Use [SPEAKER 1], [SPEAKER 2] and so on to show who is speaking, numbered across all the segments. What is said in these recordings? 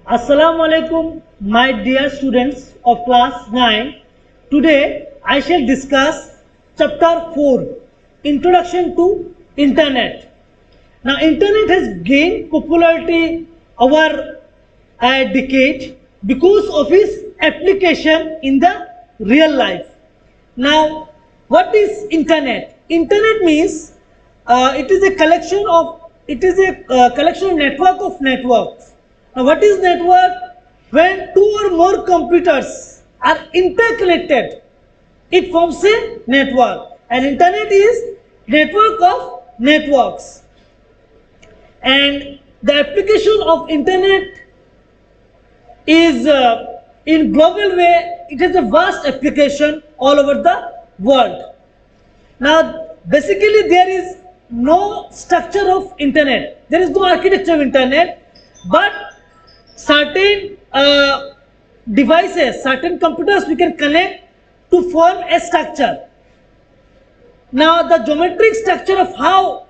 [SPEAKER 1] Assalamu alaikum, my dear students of class 9. Today I shall discuss chapter 4, Introduction to Internet. Now, Internet has gained popularity over a decade because of its application in the real life. Now, what is Internet? Internet means it is a collection of network of networks. Now, what is network? When two or more computers are interconnected, it forms a network. And Internet is network of networks. And the application of Internet is in global way. It is a vast application all over the world. Now, basically, there is no structure of Internet. There is no architecture of Internet, but certain devices, certain computers we can connect to form a structure. Now, the geometric structure of how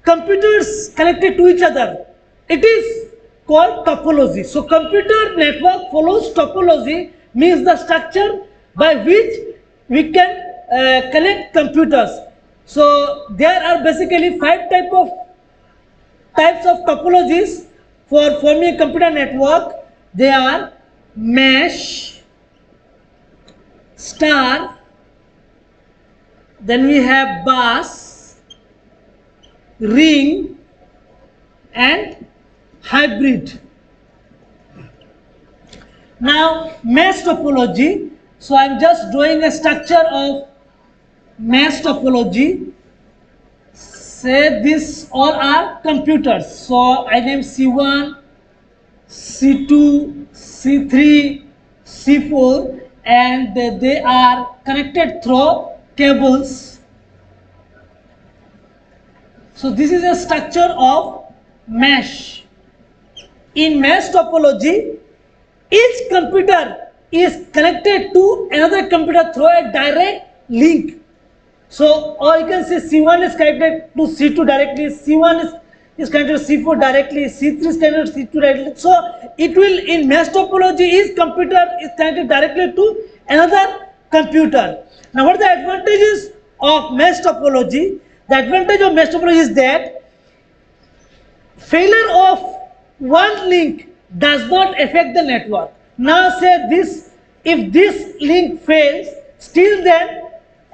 [SPEAKER 1] computers connected to each other, it is called topology. So, computer network follows topology, means the structure by which we can connect computers. So, there are basically five types of topologies for forming a computer network. They are mesh, star, then we have bus, ring, and hybrid. Now, mesh topology. So, I am just drawing a structure of mesh topology. Say this all are computers. So, I name C1, C2, C3, C4, and they are connected through cables. So, this is a structure of mesh. In mesh topology, each computer is connected to another computer through a direct link. So, or you can say C1 is connected to C2 directly, C1 is connected to C4 directly, C3 is connected to C2 directly. So, it will in mesh topology, each computer is connected directly to another computer. Now, what are the advantages of mesh topology? The advantage of mesh topology is that failure of one link does not affect the network. Now say this, if this link fails, still then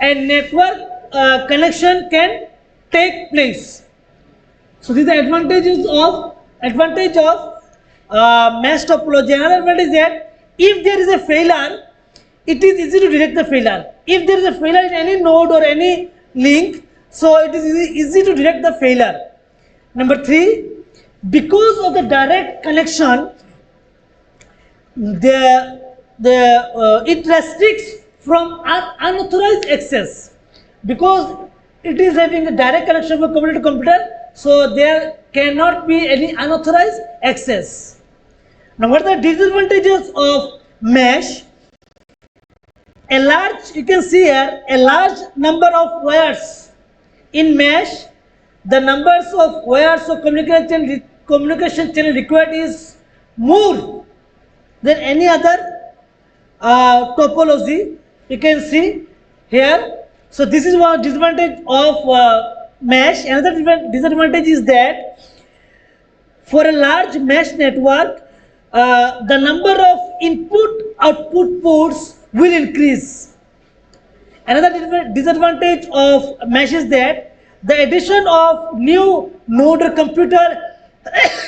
[SPEAKER 1] a network connection can take place. So these are advantage of mesh topology. Another advantage is that if there is a failure, it is easy to detect the failure. If there is a failure in any node or any link, so it is easy to detect the failure. Number 3, because of the direct connection, it restricts from unauthorized access. Because it is having a direct connection from computer to computer, so there cannot be any unauthorized access. Now, what are the disadvantages of mesh? You can see here a large number of wires. In mesh, the numbers of wires of communication channel required is more than any other topology. You can see here. So this is one disadvantage of mesh. Another disadvantage is that for a large mesh network, the number of input-output ports will increase. Another disadvantage of mesh is that the addition of new node or computer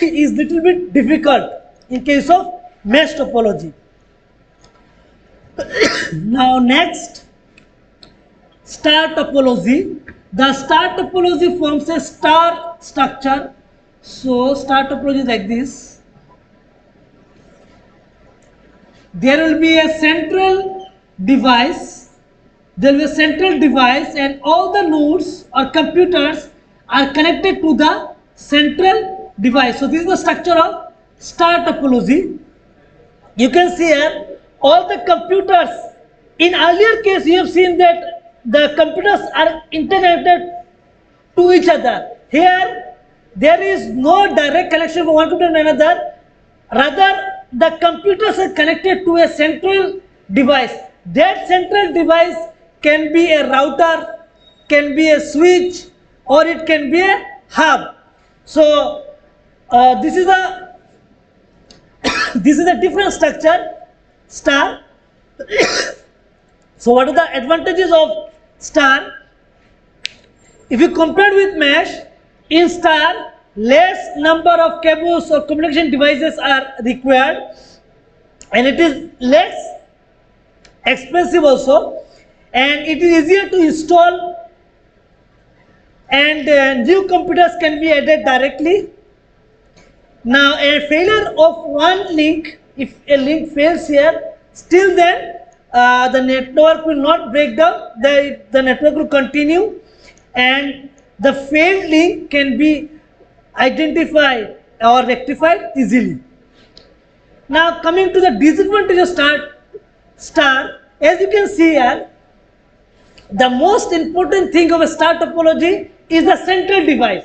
[SPEAKER 1] is little bit difficult in case of mesh topology. Now next, star topology. The star topology forms a star structure. So star topology is like this. There will be a central device. There will be a central device, and all the nodes or computers are connected to the central device. So this is the structure of star topology. You can see here all the computers. In earlier case, you have seen that the computers are interconnected to each other. Here, there is no direct connection from one computer to another. Rather, the computers are connected to a central device. That central device can be a router, can be a switch, or it can be a hub. So this is a this is a different structure, star. So what are the advantages of star? If you compare with mesh, in star, less number of cables or communication devices are required, and it is less expensive also, and it is easier to install, and new computers can be added directly. Now, a failure of one link, if a link fails here, still then the network will not break down, the network will continue, and the failed link can be identified or rectified easily. Now, coming to the disadvantage of star, as you can see here, the most important thing of a star topology is the central device.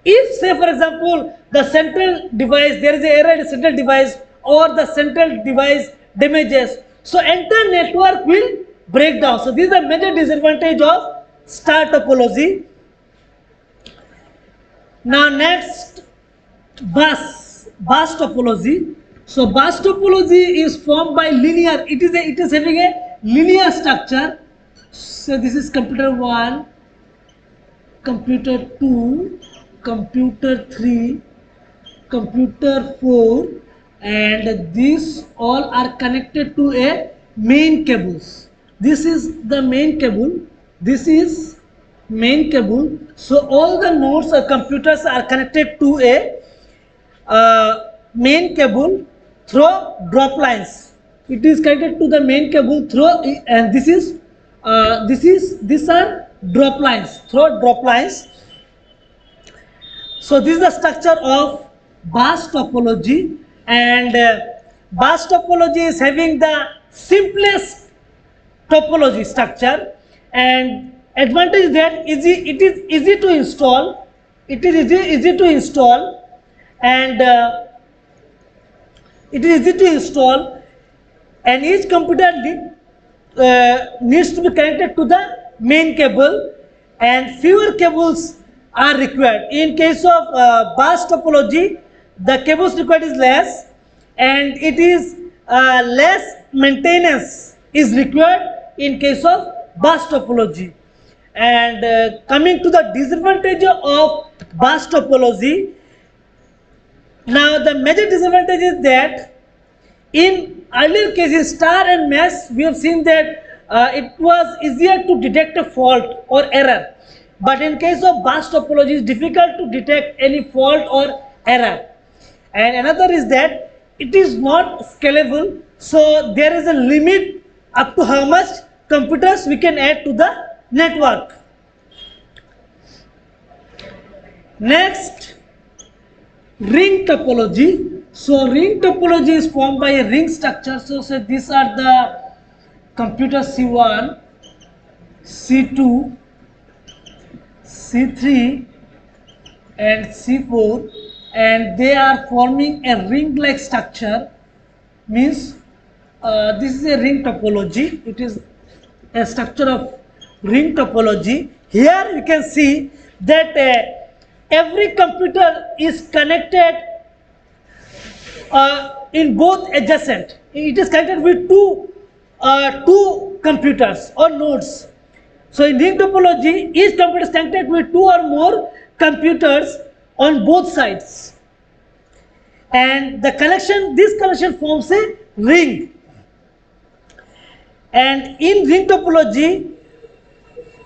[SPEAKER 1] If, say for example, the central device, there is an error in the central device, or the central device damages, so entire network will break down. So this is the major disadvantage of star topology. Now next, bus topology. So bus topology is formed by linear. It is having a linear structure. So this is computer 1, computer 2, computer 3, computer 4, and these all are connected to a main cables. This is the main cable. This is main cable. So all the nodes or computers are connected to a main cable through drop lines. It is connected to the main cable through, and these are drop lines, through drop lines. So this is the structure of bus topology, and bus topology is having the simplest topology structure, and advantage that it is easy to install. It is easy to install, and it is easy to install, and each computer needs to be connected to the main cable, and fewer cables are required. In case of bus topology, the cables required is less, and it is less maintenance is required in case of bus topology. And coming to the disadvantage of bus topology, now the major disadvantage is that in earlier cases, star and mesh, we have seen that it was easier to detect a fault or error. But in case of bus topology, it is difficult to detect any fault or error. And another is that it is not scalable. So there is a limit up to how much computers we can add to the network. Next, ring topology. So ring topology is formed by a ring structure. So say these are the computers C1, C2, C3 and C4, and they are forming a ring-like structure. Means this is a ring topology. It is a structure of ring topology. Here you can see that every computer is connected in both adjacent. It is connected with two computers or nodes. So in ring topology, each computer is connected with two or more computers on both sides, and this connection forms a ring. And in ring topology,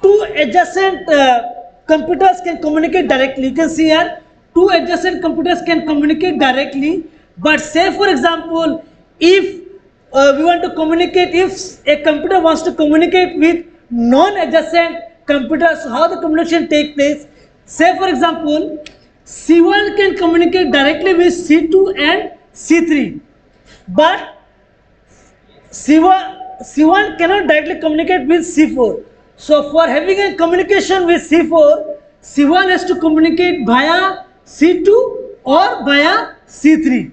[SPEAKER 1] two adjacent computers can communicate directly. You can see here, two adjacent computers can communicate directly. But say for example, if we want to communicate, if a computer wants to communicate with non-adjacent computers, how the communication take place? Say for example, C1 can communicate directly with C2 and C3, but C1 cannot directly communicate with C4. So for having a communication with C4, C1 has to communicate via C2 or via C3.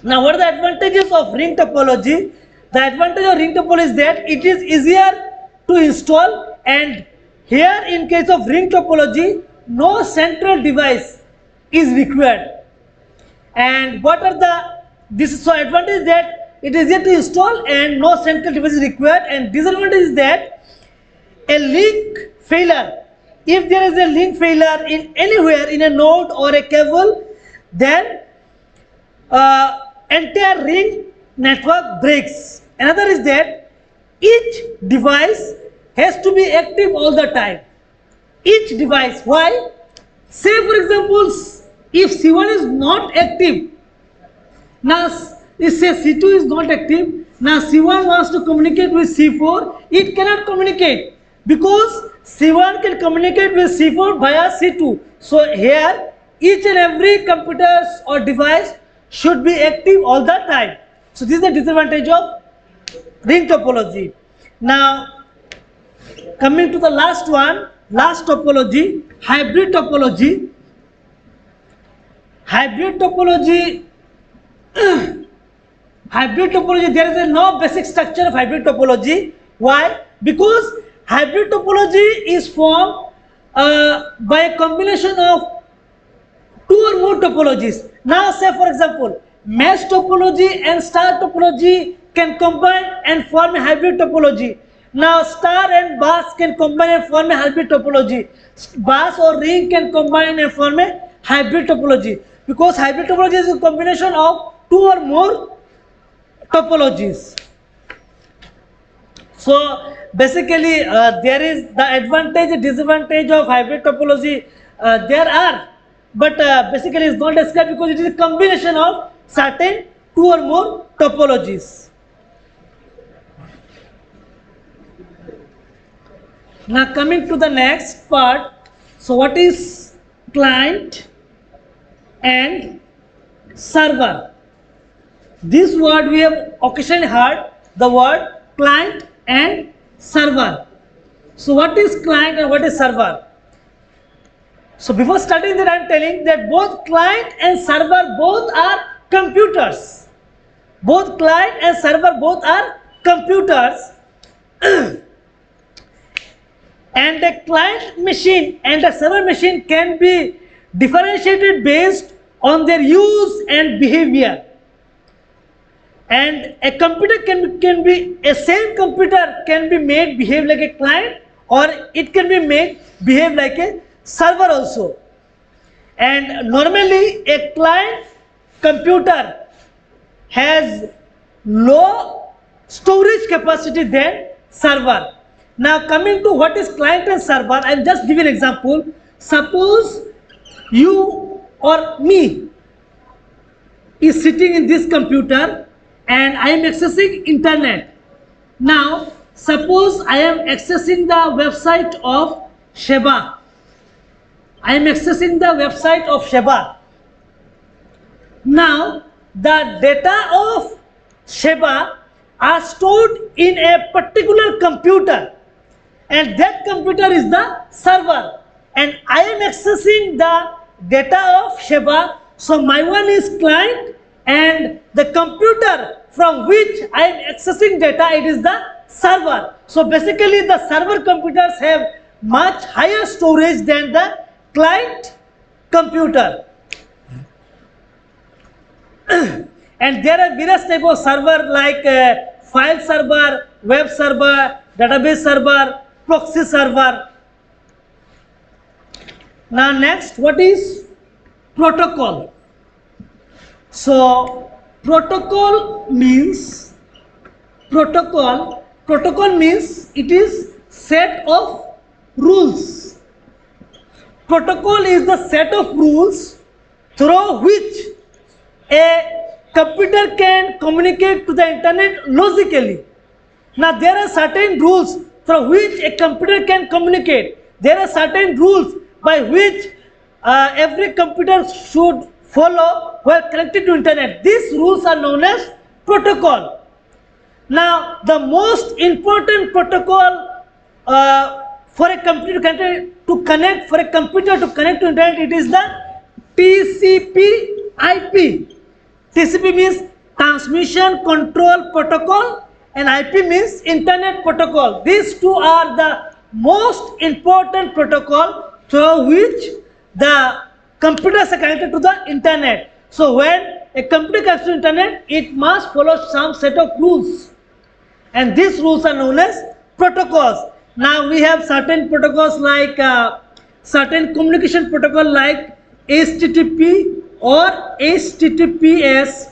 [SPEAKER 1] Now, what are the advantages of ring topology? The advantage of ring topology is that it is easier to install, and here in case of ring topology, no central device is required. And what are the so advantage is that it is easier to install and no central device is required, and disadvantage is that a link failure, if there is a link failure in anywhere in a node or a cable, then entire ring network breaks. Another is that each device has to be active all the time. Each device. Why? Say for example, if C1 is not active, now if say C2 is not active, now C1 wants to communicate with C4, it cannot communicate because C1 can communicate with C4 via C2. So here each and every computer or device should be active all the time. So this is the disadvantage of ring topology. Now coming to the last one, last topology, hybrid topology. Hybrid topology, there is no basic structure of hybrid topology. Why? Because hybrid topology is formed by a combination of two or more topologies. Now say for example, mesh topology and star topology can combine and form a hybrid topology. Now star and bus can combine and form a hybrid topology. Bus or ring can combine and form a hybrid topology, because hybrid topology is a combination of two or more topologies. So basically there is the advantage and disadvantage of hybrid topology, there are, but basically it's not described because it is a combination of certain two or more topologies. Now coming to the next part, so what is client and server? This word we have occasionally heard, the word client and server. So what is client and what is server? So before starting that, I am telling that both client and server both are computers. Both client and server both are computers. And a client machine and a server machine can be differentiated based on their use and behavior. And a computer can be, a same computer can be made behave like a client, or it can be made behave like a server also. And normally a client computer has low storage capacity than server. Now coming to what is client and server, I will just give an example. Suppose you or me is sitting in this computer and I am accessing internet. Now suppose I am accessing the website of Sheba. I am accessing the website of Sheba. Now the data of Sheba are stored in a particular computer, and that computer is the server, and I am accessing the data of Sheba. So my one is client, and the computer from which I am accessing data, it is the server. So basically the server computers have much higher storage than the client computer. And there are various types of server like file server, web server, database server, proxy server. Now next, what is protocol? So protocol means it is set of rules. Protocol is the set of rules through which a computer can communicate to the internet logically. Now there are certain rules through which a computer can communicate. There are certain rules by which every computer should follow while connected to internet. These rules are known as protocol. Now the most important protocol for a computer to connect to internet, it is the TCP/IP. TCP means transmission control protocol, and IP means internet protocol. These two are the most important protocol through which the computers are connected to the internet. So when a computer connects to internet, it must follow some set of rules, and these rules are known as protocols. Now we have certain protocols like certain communication protocol like HTTP or HTTPS.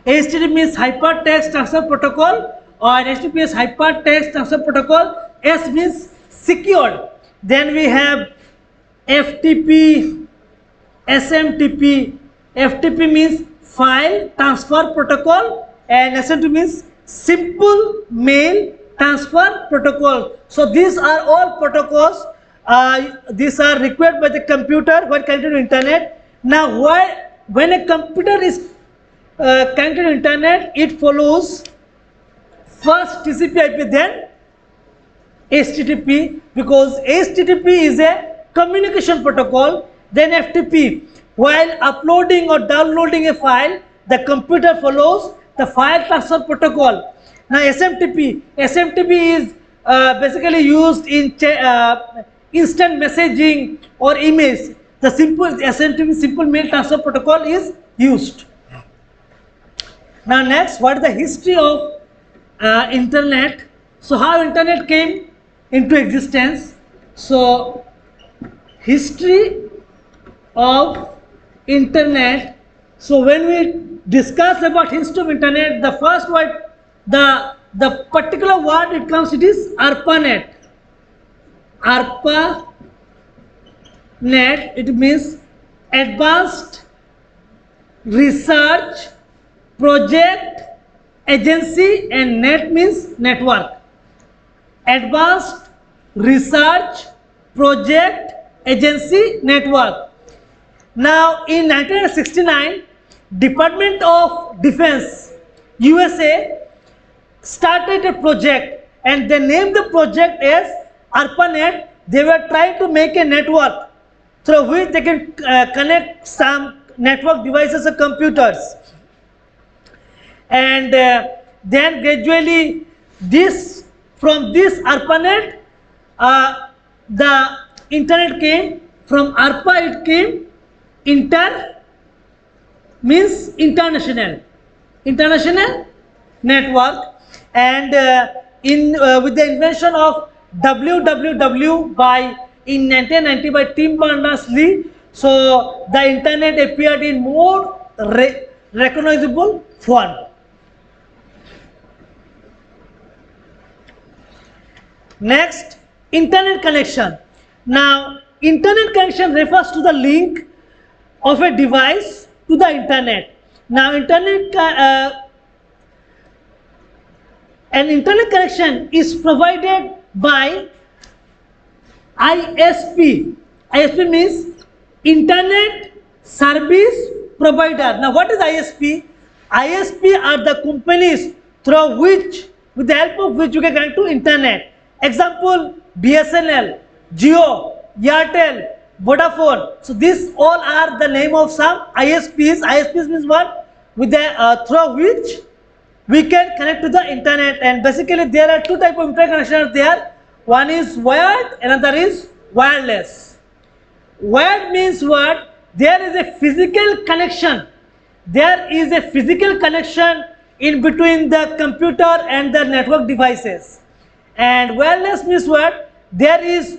[SPEAKER 1] HTTP means hypertext transfer protocol, or HTTPS hypertext transfer protocol. S means secured. Then we have FTP, SMTP. FTP means file transfer protocol, and SMTP means simple mail transfer protocol. So these are all protocols. These are required by the computer when connected to internet. Now, when a computer is connected to internet, it follows first TCP/IP, then HTTP, because HTTP is a communication protocol. Then FTP, while uploading or downloading a file, the computer follows the file transfer protocol. Now SMTP is basically used in instant messaging or emails. The simple SMTP, simple mail transfer protocol, is used. Now next, what is the history of internet? So how internet came into existence? So history of internet. So when we discuss about history of internet, the first word, the particular word it comes, it is ARPANET. ARPANET, it means Advanced Research Project Agency, and net means network. Advanced Research Project Agency Network. Now in 1969, Department of Defense, USA, started a project, and they named the project as ARPANET. They were trying to make a network through which they can connect some network devices or computers. And then gradually from this ARPANET, the internet came. From ARPA it came inter means international network. And with the invention of WWW in 1990 by Tim Berners-Lee, so the internet appeared in more recognizable form. Next, internet connection. Now internet connection refers to the link of a device to the internet. Now an internet connection is provided by ISP. ISP means Internet Service Provider. Now what is ISP? ISP are the companies through which, with the help of which you can connect to internet. Example, BSNL, Jio, Airtel, Vodafone. So these all are the name of some ISPs. ISPs means what? With the through which we can connect to the internet. And basically there are two types of internet connections there. One is wired, another is wireless. Wired means what? There is a physical connection. There is a physical connection in between the computer and the network devices. And wireless means what? There is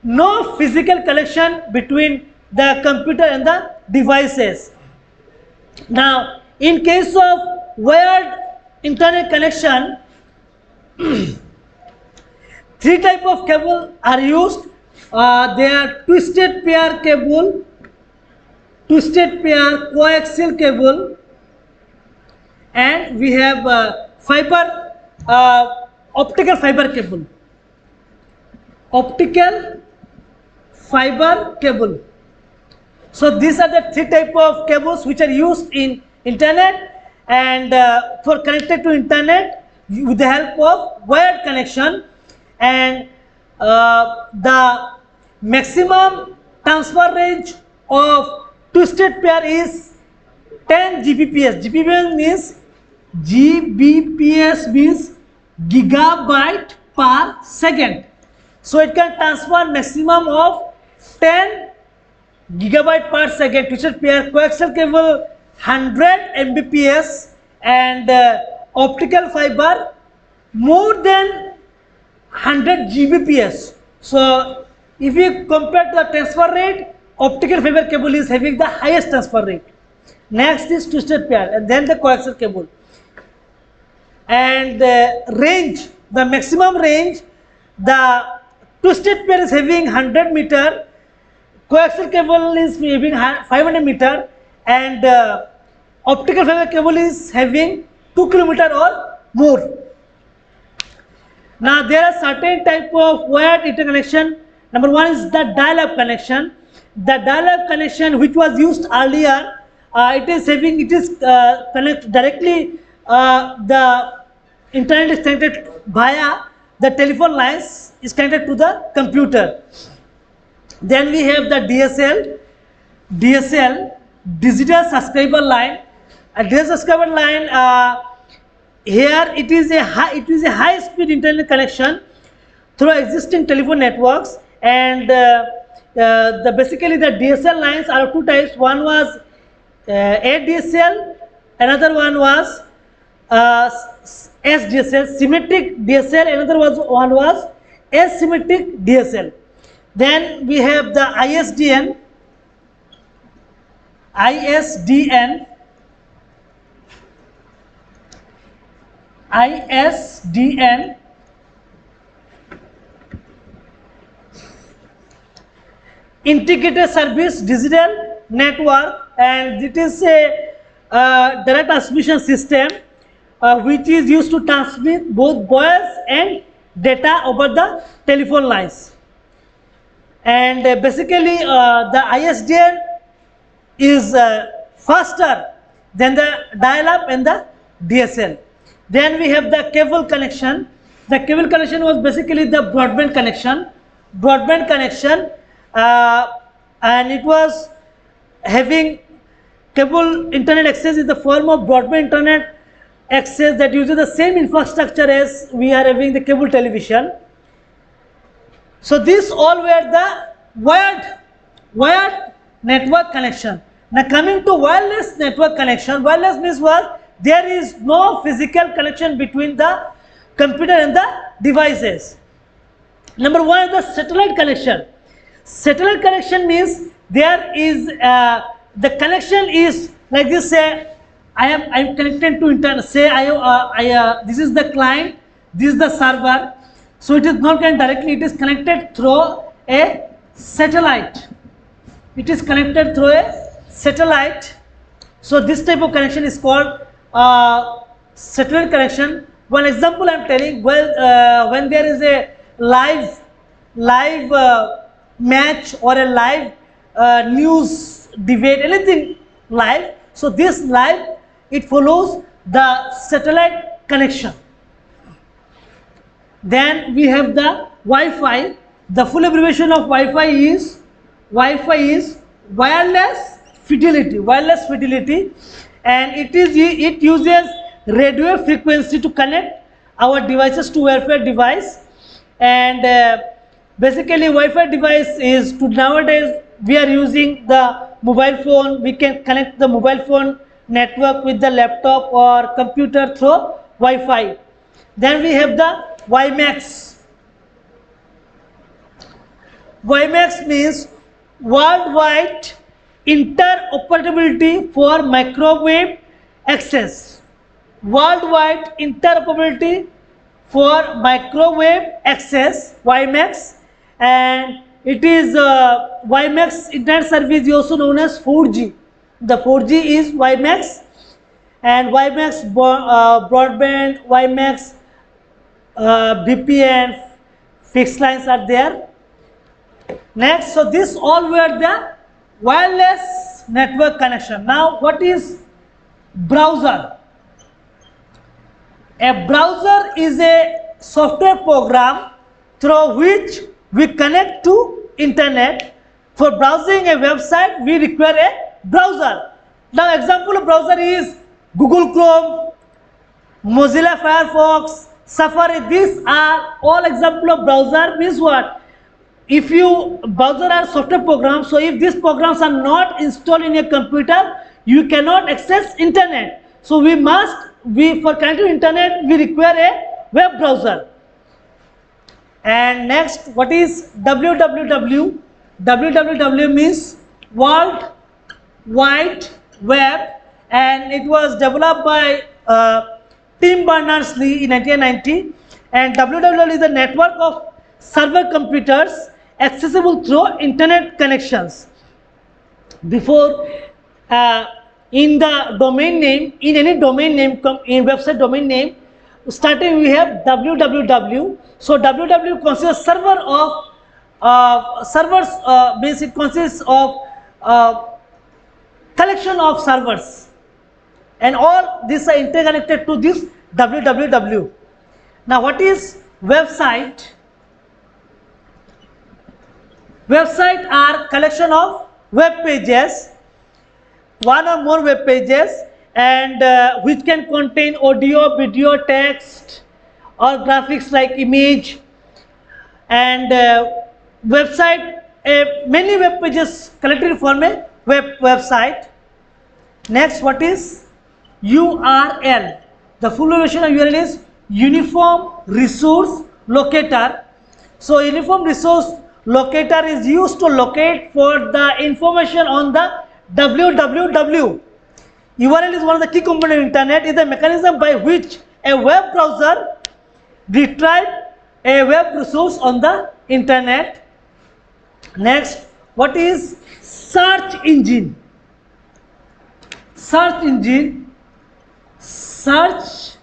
[SPEAKER 1] no physical connection between the computer and the devices. Now, in case of wired internet connection, three types of cable are used. They are twisted pair cable, twisted pair coaxial cable, and we have optical fiber cable. Optical fiber cable. So these are the three types of cables which are used in internet, and for connected to internet with the help of wired connection. And the maximum transfer range of twisted pair is 10 GBPS. GBPS means gigabyte per second. So it can transfer maximum of 10 gigabyte per second. Twisted pair coaxial cable 100 Mbps and optical fiber more than 100 Gbps. So if you compare the transfer rate, optical fiber cable is having the highest transfer rate. Next is twisted pair and then the coaxial cable. And the range, the maximum range, the twisted pair is having 100 meter, coaxial cable is having 500 meter, and optical fiber cable is having 2 km or more. Now there are certain type of wired interconnection. Number one is the dial-up connection. The dial-up connection which was used earlier, it is connect directly. The internet is connected via the telephone lines is connected to the computer. Then we have the DSL, digital subscriber line. A digital subscriber line, here it is a high speed internet connection through existing telephone networks, and basically the DSL lines are two types. One was ADSL, another one was SDSL, symmetric DSL, another one was asymmetric DSL. Then we have the ISDN, integrated service digital network, and it is a direct transmission system which is used to transmit both voice and data over the telephone lines. And basically the ISDN is faster than the dial-up and the DSL. Then we have the cable connection. The cable connection was basically the broadband connection. And it was having cable internet access in the form of broadband internet access that uses the same infrastructure as we are having the cable television. So these all were the wired network connection. Now coming to wireless network connection, wireless means what? There is no physical connection between the computer and the devices. Number one is the satellite connection. Satellite connection means there is the connection is like this. Say I'm connected to internet. Say this is the client, this is the server. So it is not connected directly. It is connected through a satellite. So this type of connection is called satellite connection. One example I am telling, when there is a live match or a live news debate, anything live. So this live, it follows the satellite connection. Then we have the Wi-Fi. The full abbreviation of Wi-Fi is wireless fidelity, and it uses radio frequency to connect our devices to Wi-Fi device. And basically Wi-Fi device is nowadays we are using the mobile phone. We can connect the mobile phone network with the laptop or computer through Wi-Fi. Then we have the WiMAX. WiMAX means worldwide interoperability for microwave access. Worldwide interoperability for microwave access, WiMAX, and it is WiMAX internet service is also known as 4G. The 4G is WiMAX, and WiMAX broadband, WiMAX VPN, fixed lines are there. Next, so this all were the wireless network connection. Now what is browser? A browser is a software program through which we connect to internet. For browsing a website, we require a browser. Now example of browser is Google Chrome, Mozilla Firefox, Safari. These are all example of browser. Means what? If you browser are software programs, so if these programs are not installed in your computer, you cannot access internet. So we for connecting to internet, we require a web browser. And next, what is www? www means World Wide Web, and it was developed by Tim Berners-Lee in 1990. And www is a network of server computers accessible through internet connections. Before in the domain name, in any domain name, in website domain name, starting we have www. So www consists server of servers, means it consists of collection of servers, and all these are interconnected to this www. Now what is website? Website are collection of web pages, one or more web pages, and which can contain audio, video, text or graphics like image. And website, many web pages collected form a website. Next, what is URL? The full version of URL is Uniform Resource Locator. So Uniform Resource Locator is used to locate for the information on the www. URL is one of the key components of internet. Is the mechanism by which a web browser retrieves a web resource on the internet. Next, what is search engine? Search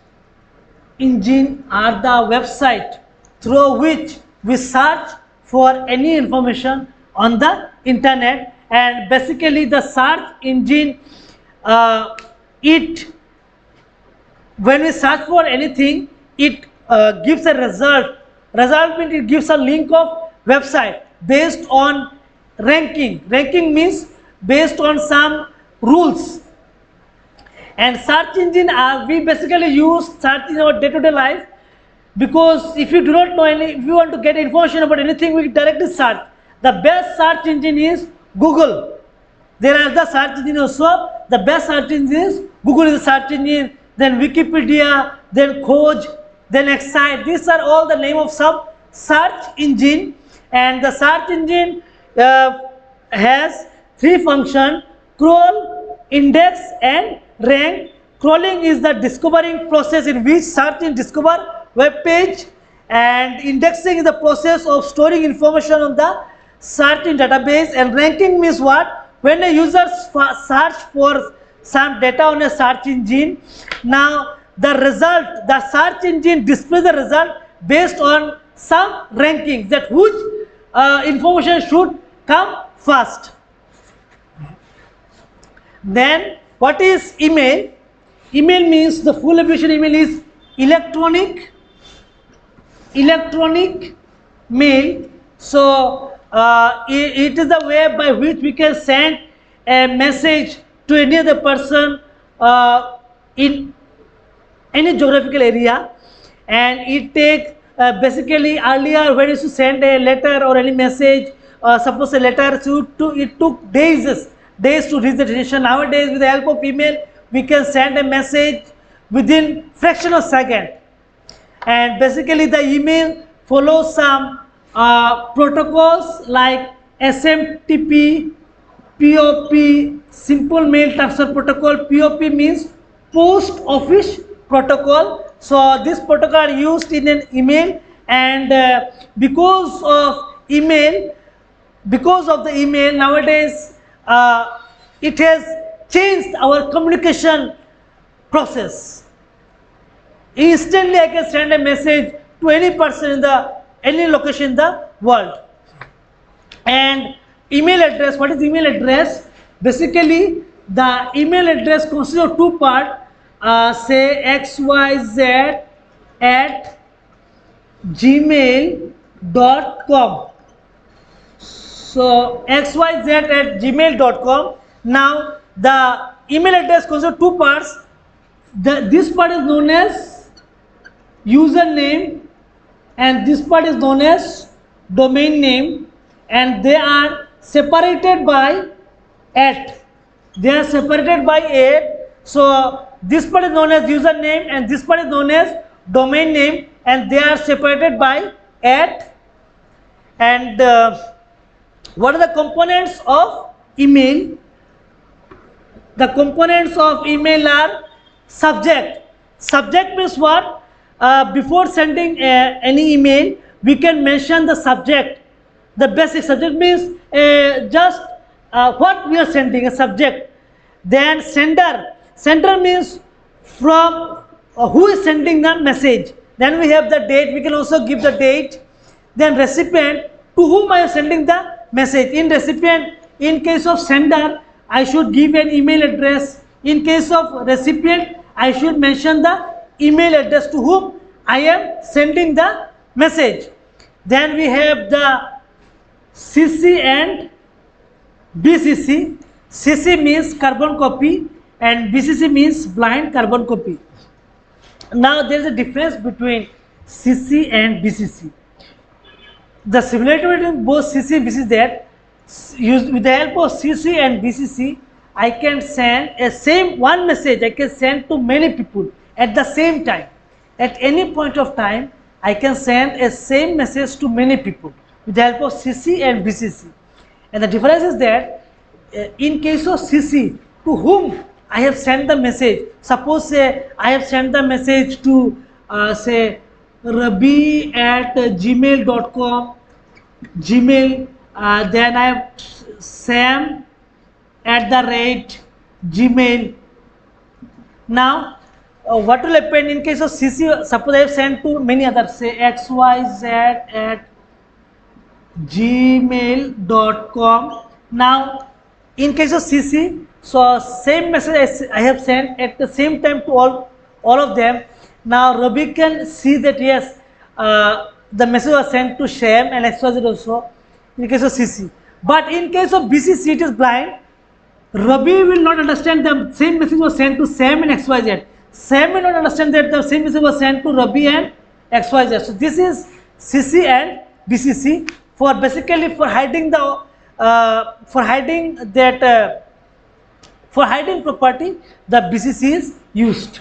[SPEAKER 1] engine are the website through which we search for any information on the internet. And basically the search engine, when we search for anything, it gives a result. Result means it gives a link of website based on ranking. Ranking means based on some rules. And search engine, we basically use search in our day-to-day life, because if you do not know if you want to get information about anything, we directly search. The best search engine is Google. There are the search engine also. The best search engine is Google is a search engine, then Wikipedia, then Khoj, then Excite. These are all the name of some search engine. And the search engine has three functions: crawl, index and rank. Crawling is the discovering process in which search engine discover web page, and indexing is the process of storing information on the search in database. And ranking means what? When a user search for some data on a search engine, now the search engine displays the result based on some ranking, that which information should come first. Then what is email? Email means, the full abbreviation email is electronic mail. So it is the way by which we can send a message to any other person in any geographical area. And it takes basically, earlier when you used to send a letter or any message, suppose a letter, so it took days to reach the destination. Nowadays, with the help of email, we can send a message within fraction of second. And basically the email follows some protocols like SMTP, POP, Simple Mail Transfer Protocol. POP means Post Office Protocol. So this protocol are used in an email, and because of the email nowadays, it has changed our communication process. Instantly I can send a message to any person in any location in the world. And email address, what is email address? Basically the email address consists of two parts, say xyz@gmail.com. So xyz@gmail.com. Now the email address consists of two parts. This part is known as username and this part is known as domain name, and they are separated by @ they are separated by @ so this part is known as username and this part is known as domain name, and they are separated by @ and what are the components of email? The components of email are subject. Subject means what? Before sending any email, we can mention the subject. The basic subject means just what we are sending, a subject. Then sender. Sender means from who is sending the message. Then we have the date. We can also give the date. Then recipient, to whom I am sending the message. In recipient, in case of sender, I should give an email address. In case of recipient, I should mention the email address to whom I am sending the message. Then we have the CC and BCC. CC means carbon copy and BCC means blind carbon copy. Now there is a difference between CC and BCC. The similarity between both CC and BCC is that with the help of CC and BCC, I can send a same one message. I can send to many people at the same time. At any point of time, I can send a same message to many people with the help of CC and BCC. And the difference is that in case of CC, to whom I have sent the message. Suppose say I have sent the message to say rabi@gmail.com, Gmail. Then I have sam@gmail. Now what will happen in case of CC? Suppose I have sent to many others, say xyz@gmail.com. Now in case of CC, so same message I have sent at the same time to all of them. Now Rabi can see that yes, the message was sent to Shyam and XYZ also in case of CC. But in case of BCC, it is blind. Rabi will not understand the same message was sent to Sam and XYZ. Sam will not understand that the same message was sent to Rabi and XYZ. So this is CC and BCC for basically for hiding the for hiding property, the BCC is used.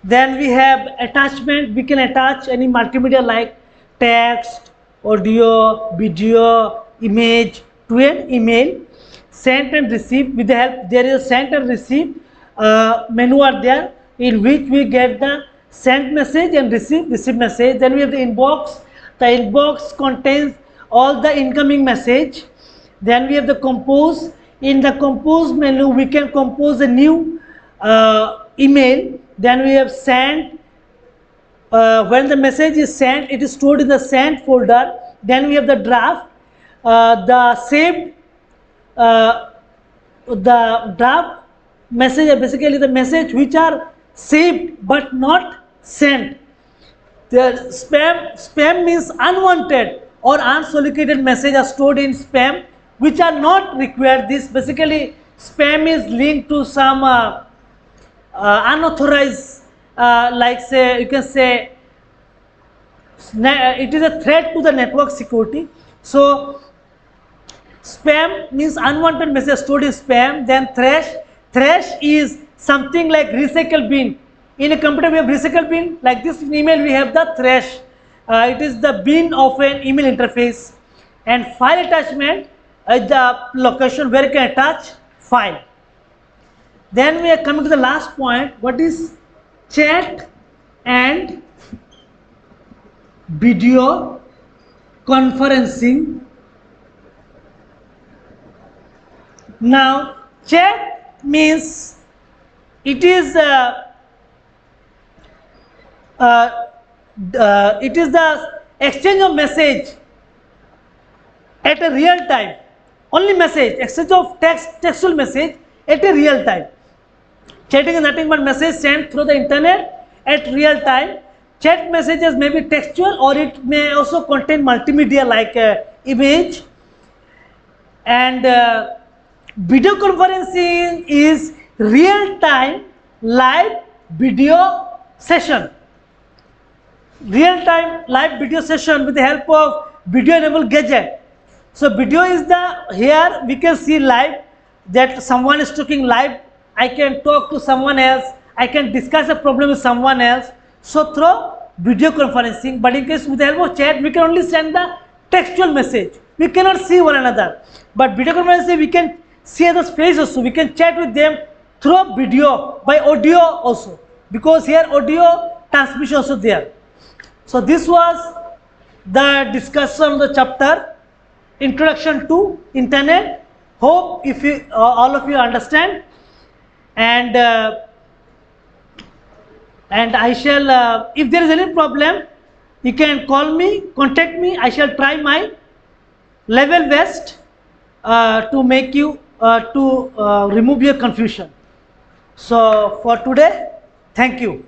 [SPEAKER 1] Then we have attachment. We can attach any multimedia like text, audio, video, image to an email. Sent and receive. With the help, there is a sent and receive menu are there, in which we get the sent message and receive message. Then we have the inbox. The inbox contains all the incoming message. Then we have the compose. In the compose menu, we can compose a new email. Then we have send. When the message is sent, it is stored in the sent folder. Then we have the draft. The saved. The draft message are basically the message which are saved but not sent. The spam means unwanted or unsolicited message are stored in spam which are not required. This basically spam is linked to some unauthorized like say you can say it is a threat to the network security. So spam means unwanted message stored in spam. Then trash. Trash is something like recycle bin. In a computer we have recycle bin. Like this in email we have the trash. It is the bin of an email interface. And file attachment is the location where you can attach file. Then we are coming to the last point. What is chat and video conferencing? Now chat means it is the exchange of message at a real time. Only message, exchange of textual message at a real time. Chatting is nothing but message sent through the internet at real time. Chat messages may be textual or it may also contain multimedia like image. And Video conferencing is real-time live video session. Real-time live video session with the help of video-enabled gadget. So video is the, here we can see live, that someone is talking live. I can talk to someone else. I can discuss a problem with someone else. So through video conferencing, but in case with the help of chat, we can only send the textual message. We cannot see one another. But video conferencing, we can see others' face also. We can chat with them through video, by audio also. Because here audio transmission also there. So this was the discussion of the chapter Introduction to Internet. Hope if you, all of you understand, and I shall, if there is any problem, you can call me, contact me. I shall try my level best to make you to remove your confusion. So for today, thank you.